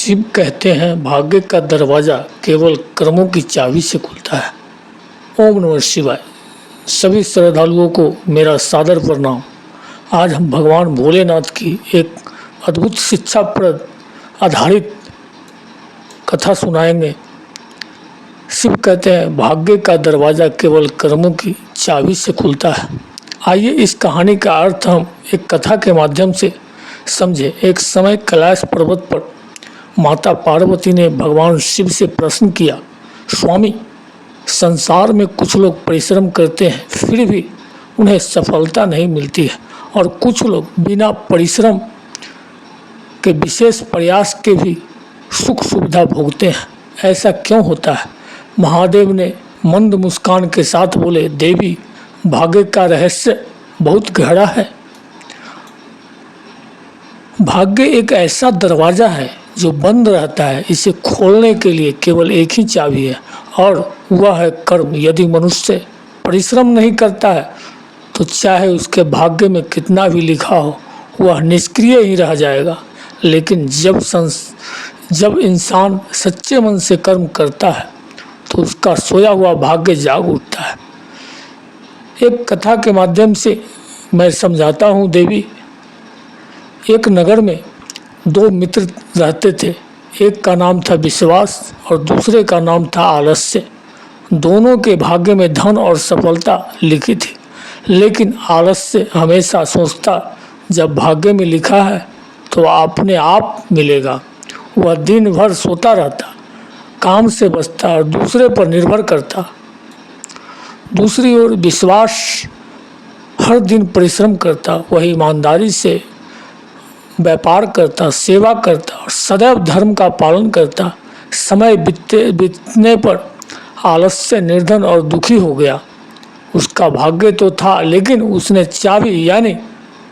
शिव कहते हैं भाग्य का दरवाज़ा केवल कर्मों की चाबी से खुलता है। ओम नमः शिवाय। सभी श्रद्धालुओं को मेरा सादर प्रणाम। आज हम भगवान भोलेनाथ की एक अद्भुत शिक्षाप्रद आधारित कथा सुनाएंगे। शिव कहते हैं भाग्य का दरवाज़ा केवल कर्मों की चाबी से खुलता है। आइए इस कहानी का अर्थ हम एक कथा के माध्यम से समझे। एक समय कैलाश पर्वत पर माता पार्वती ने भगवान शिव से प्रश्न किया, स्वामी, संसार में कुछ लोग परिश्रम करते हैं फिर भी उन्हें सफलता नहीं मिलती है और कुछ लोग बिना परिश्रम के विशेष प्रयास के भी सुख सुविधा भोगते हैं, ऐसा क्यों होता है? महादेव ने मंद मुस्कान के साथ बोले, देवी, भाग्य का रहस्य बहुत गहरा है। भाग्य एक ऐसा दरवाज़ा है जो बंद रहता है। इसे खोलने के लिए केवल एक ही चाबी है और वह है कर्म। यदि मनुष्य परिश्रम नहीं करता है तो चाहे उसके भाग्य में कितना भी लिखा हो वह निष्क्रिय ही रह जाएगा। लेकिन जब इंसान सच्चे मन से कर्म करता है तो उसका सोया हुआ भाग्य जाग उठता है। एक कथा के माध्यम से मैं समझाता हूँ। देवी, एक नगर में दो मित्र रहते थे। एक का नाम था विश्वास और दूसरे का नाम था आलस्य। दोनों के भाग्य में धन और सफलता लिखी थी, लेकिन आलस्य हमेशा सोचता जब भाग्य में लिखा है तो अपने आप मिलेगा। वह दिन भर सोता रहता, काम से बचता और दूसरे पर निर्भर करता। दूसरी ओर विश्वास हर दिन परिश्रम करता, वह ईमानदारी से व्यापार करता, सेवा करता और सदैव धर्म का पालन करता। समय बीतने पर आलस्य निर्धन और दुखी हो गया। उसका भाग्य तो था लेकिन उसने चाबी यानी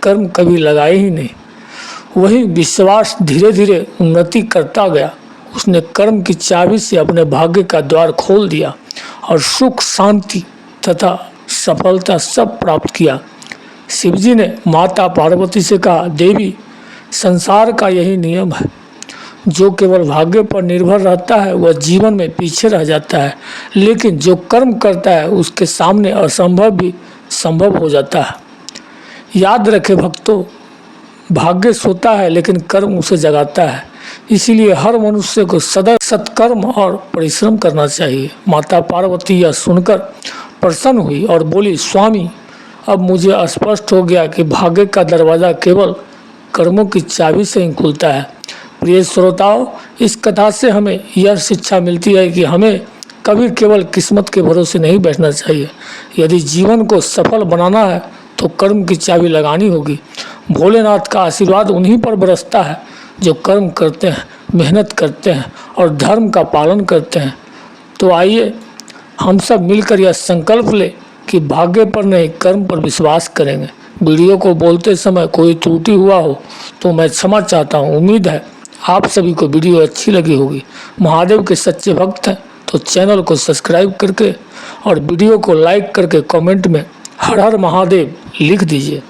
कर्म कभी लगाई ही नहीं। वही विश्वास धीरे धीरे उन्नति करता गया। उसने कर्म की चाबी से अपने भाग्य का द्वार खोल दिया और सुख, शांति तथा सफलता सब प्राप्त किया। शिवजी ने माता पार्वती से कहा, देवी, संसार का यही नियम है। जो केवल भाग्य पर निर्भर रहता है वह जीवन में पीछे रह जाता है, लेकिन जो कर्म करता है उसके सामने असंभव भी संभव हो जाता है। याद रखें भक्तों, भाग्य सोता है लेकिन कर्म उसे जगाता है। इसीलिए हर मनुष्य को सदैव सत्कर्म और परिश्रम करना चाहिए। माता पार्वती यह सुनकर प्रसन्न हुई और बोली, स्वामी, अब मुझे स्पष्ट हो गया कि भाग्य का दरवाज़ा केवल कर्मों की चाबी से ही खुलता है। प्रिय श्रोताओं, इस कथा से हमें यह शिक्षा मिलती है कि हमें कभी केवल किस्मत के भरोसे नहीं बैठना चाहिए। यदि जीवन को सफल बनाना है तो कर्म की चाबी लगानी होगी। भोलेनाथ का आशीर्वाद उन्हीं पर बरसता है जो कर्म करते हैं, मेहनत करते हैं और धर्म का पालन करते हैं। तो आइए हम सब मिलकर यह संकल्प ले कि भाग्य पर नहीं कर्म पर विश्वास करेंगे। वीडियो को बोलते समय कोई त्रुटि हुआ हो तो मैं क्षमा चाहता हूँ। उम्मीद है आप सभी को वीडियो अच्छी लगी होगी। महादेव के सच्चे भक्त हैं तो चैनल को सब्सक्राइब करके और वीडियो को लाइक करके कमेंट में हर हर महादेव लिख दीजिए।